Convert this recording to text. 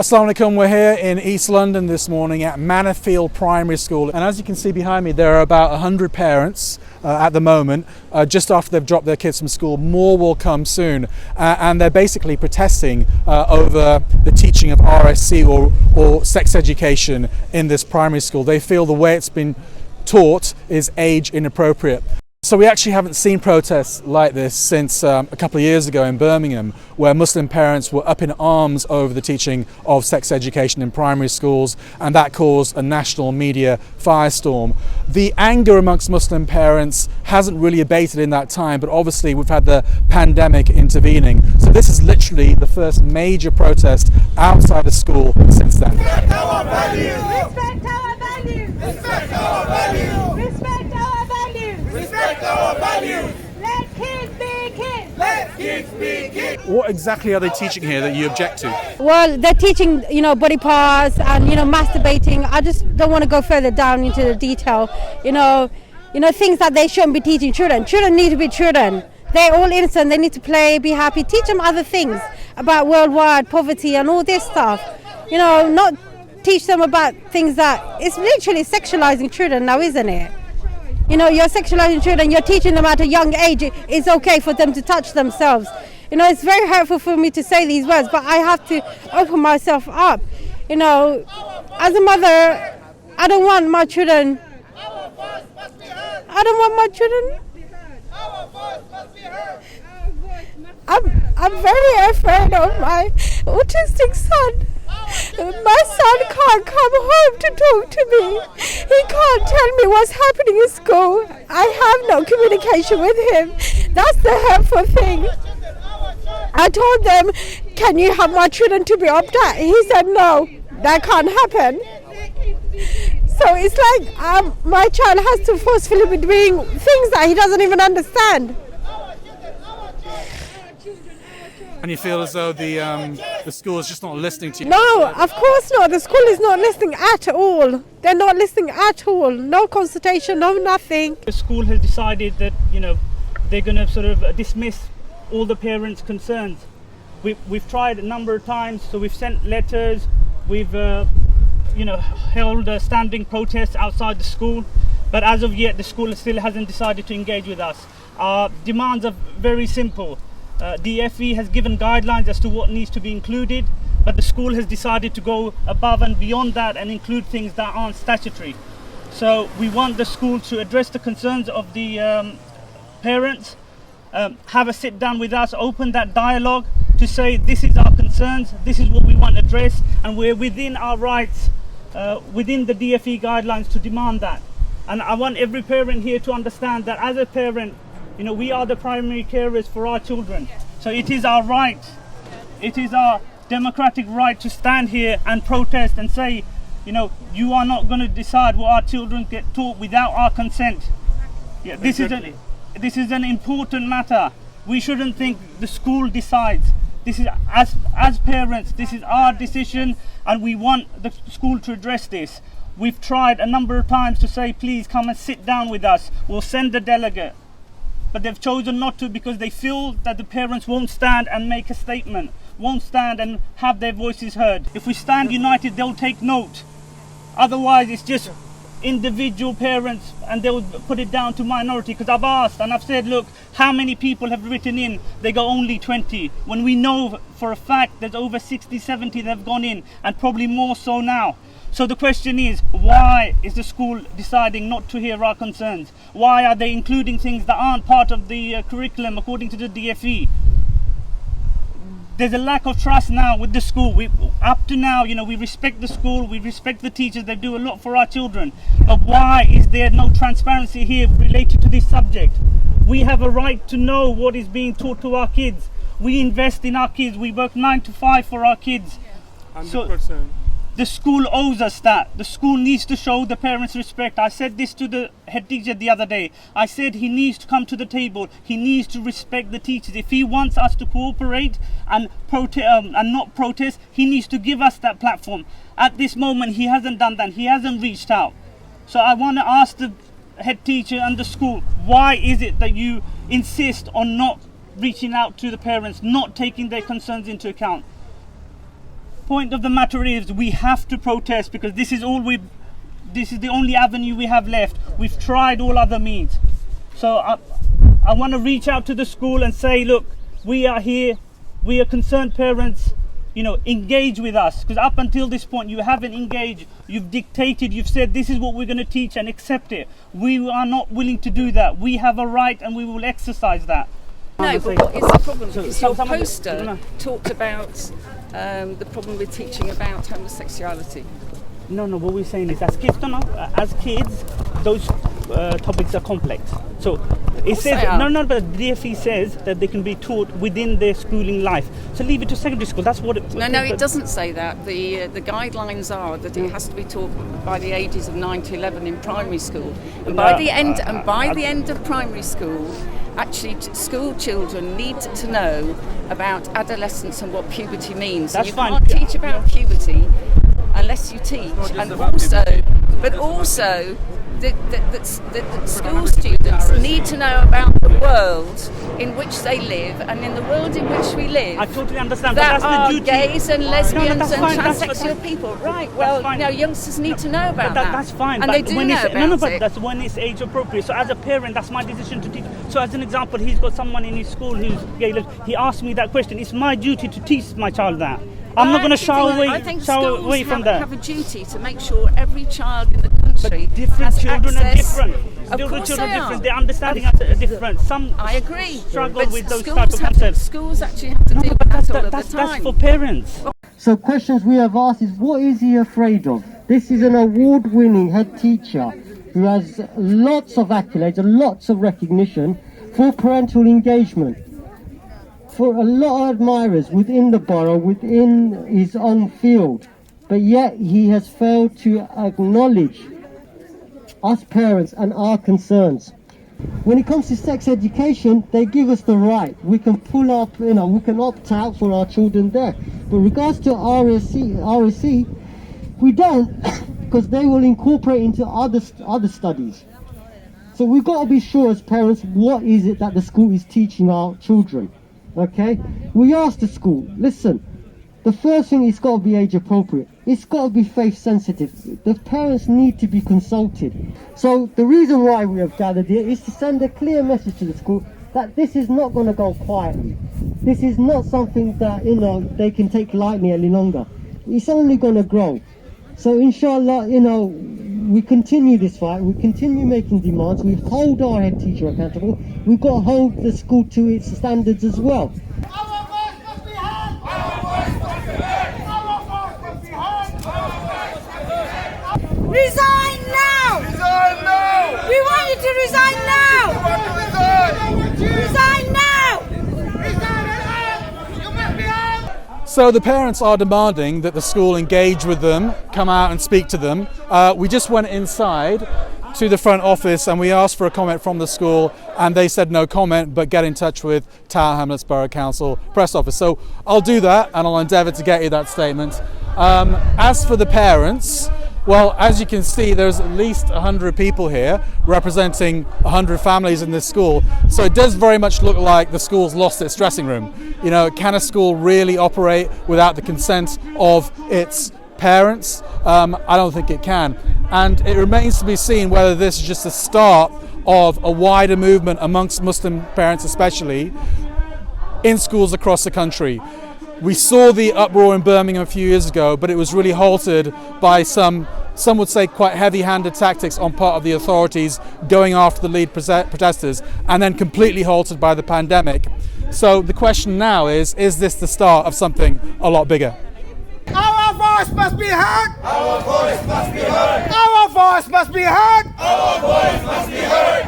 Assalamu alaikum, we're here in East London this morning at Manorfield Primary School, and as you can see behind me there are about 100 parents at the moment just after they've dropped their kids from school. More will come soon, and they're basically protesting over the teaching of RSE or sex education in this primary school. They feel the way it's been taught is age inappropriate. So we actually haven't seen protests like this since a couple of years ago in Birmingham, where Muslim parents were up in arms over the teaching of sex education in primary schools, and that caused a national media firestorm. The anger amongst Muslim parents hasn't really abated in that time, but obviously we've had the pandemic intervening. So this is literally the first major protest outside of school since then. Respect our values! Respect our values! Respect our values! Respect our values! Respect our values! Let kids be kids! Let kids be kids! What exactly are they teaching here that you object to? Well, they're teaching, body parts and, masturbating. I just don't want to go further down into the detail. Things that they shouldn't be teaching children. Children need to be children. They're all innocent. They need to play, be happy. Teach them other things about worldwide poverty and all this stuff. Not teach them about things that it's literally sexualizing children now, isn't it? You're sexualizing children, you're teaching them at a young age it's okay for them to touch themselves. It's very hurtful for me to say these words, but I have to open myself up. As a mother, I don't want my children. I'm very afraid of my autistic son. My son can't come home to talk to me. He can't tell me what's happening in school. I have no communication with him. That's the hurtful thing. I told them, can you have my children to be abducted? He said, no, that can't happen. So it's like my child has to forcefully be doing things that he doesn't even understand. And you feel as though the school is just not listening to you? No, of course not. The school is not listening at all. They're not listening at all. No consultation, no nothing. The school has decided that, they're going to sort of dismiss all the parents' concerns. We've tried a number of times, so we've sent letters, we've held standing protests outside the school, but as of yet the school still hasn't decided to engage with us. Our demands are very simple. DFE has given guidelines as to what needs to be included, but the school has decided to go above and beyond that and include things that aren't statutory. So we want the school to address the concerns of the parents, have a sit down with us, open that dialogue to say this is our concerns, this is what we want addressed, and we're within our rights, within the DFE guidelines to demand that. And I want every parent here to understand that as a parent, we are the primary carers for our children. So it is our right, it is our democratic right to stand here and protest and say, you are not going to decide what our children get taught without our consent. Yeah, this is an important matter. We shouldn't think the school decides. This is, as parents, this is our decision, and we want the school to address this. We've tried a number of times to say, please come and sit down with us. We'll send a delegate. But they've chosen not to because they feel that the parents won't stand and make a statement, won't stand and have their voices heard. If we stand united, they'll take note. Otherwise, it's just individual parents and they'll put it down to minority. Because I've asked and I've said, look, how many people have written in? They go only 20. When we know for a fact there's over 60, 70 that have gone in, and probably more so now. So the question is, why is the school deciding not to hear our concerns? Why are they including things that aren't part of the curriculum according to the DFE? There's a lack of trust now with the school. Up to now, we respect the school, we respect the teachers, they do a lot for our children. But why is there no transparency here related to this subject? We have a right to know what is being taught to our kids. We invest in our kids, we work 9 to 5 for our kids. 100%. The school owes us that. The school needs to show the parents respect. I said this to the head teacher the other day. I said he needs to come to the table. He needs to respect the teachers. If he wants us to cooperate and not protest, he needs to give us that platform. At this moment, he hasn't done that. He hasn't reached out. So I want to ask the head teacher and the school, why is it that you insist on not reaching out to the parents, not taking their concerns into account? point of the matter is we have to protest, because this is the only avenue we have left. We've tried all other means. So I want to reach out to the school and say, look, we are here, we are concerned parents, engage with us, because up until this point you haven't engaged. You've dictated, you've said this is what we're going to teach and accept it. We are not willing to do that. We have a right and we will exercise that. No, but what is the problem? Because your poster talked about the problem with teaching about homosexuality. No, what we're saying is, as kids, those topics are complex. So it says, but the DfE says that they can be taught within their schooling life. So leave it to secondary school. That's what it. No, it doesn't say that. The guidelines are that it has to be taught by the ages of 9 to 11 in primary school, and by the end of primary school, actually, school children need to know about adolescence and what puberty means. That's you fine. Can't teach about puberty unless you teach, and also that school students need to know about the world in which they live and in the world in which we live. I totally understand. That but that's are the duty. gays and lesbians and fine, transsexual people. Right. Well, youngsters need to know about that. That's fine. And but they do when know about but it. that's when it's age appropriate. So as a parent, that's my decision to teach. So as an example, he's got someone in his school who's gay. He asked me that question. It's my duty to teach my child that. I'm not going to shy away from that. I think schools have a duty to make sure every child in the country But different has children access. are different. Children are different. Their understanding are different. Some I agree. struggle But with those schools type of concepts. Schools actually have to deal with that all of the time. That's for parents. So questions we have asked is, what is he afraid of? This is an award-winning head teacher who has lots of accolades and lots of recognition for parental engagement. For a lot of admirers within the borough, within his own field, but yet he has failed to acknowledge us parents and our concerns. When it comes to sex education, they give us the right. We can pull up, we can opt out for our children there. But regards to RSE, we don't, because they will incorporate into other studies. So we've got to be sure as parents, what is it that the school is teaching our children? Okay, we asked the school, listen, the first thing, it's got to be age appropriate. It's got to be faith sensitive. The parents need to be consulted. So the reason why we have gathered here is to send a clear message to the school that this is not going to go quietly. This is not something that, they can take lightly any longer. It's only going to grow. So inshallah, we continue this fight, we continue making demands, we hold our head teacher accountable, we've got to hold the school to its standards as well. Our voice must be heard! Our voice must be heard! Our voice must be heard! Our voice must be heard! Resign now! Resign now! We want you to resign now! We want to resign! Resign now! Resign now! You must be heard! So the parents are demanding that the school engage with them, come out and speak to them. We just went inside to the front office and we asked for a comment from the school, and they said no comment, but get in touch with Tower Hamlets Borough Council press office. So I'll do that and I'll endeavour to get you that statement. As for the parents, well, as you can see, there's at least 100 people here representing 100 families in this school. So it does very much look like the school's lost its dressing room. Can a school really operate without the consent of its parents? I don't think it can. And it remains to be seen whether this is just the start of a wider movement amongst Muslim parents especially in schools across the country. We saw the uproar in Birmingham a few years ago, but it was really halted by some would say quite heavy-handed tactics on part of the authorities going after the lead protesters, and then completely halted by the pandemic. So the question now is this the start of something a lot bigger? Our voice must be heard! Our voice must be heard! Our voice must be heard! Our voice must be heard!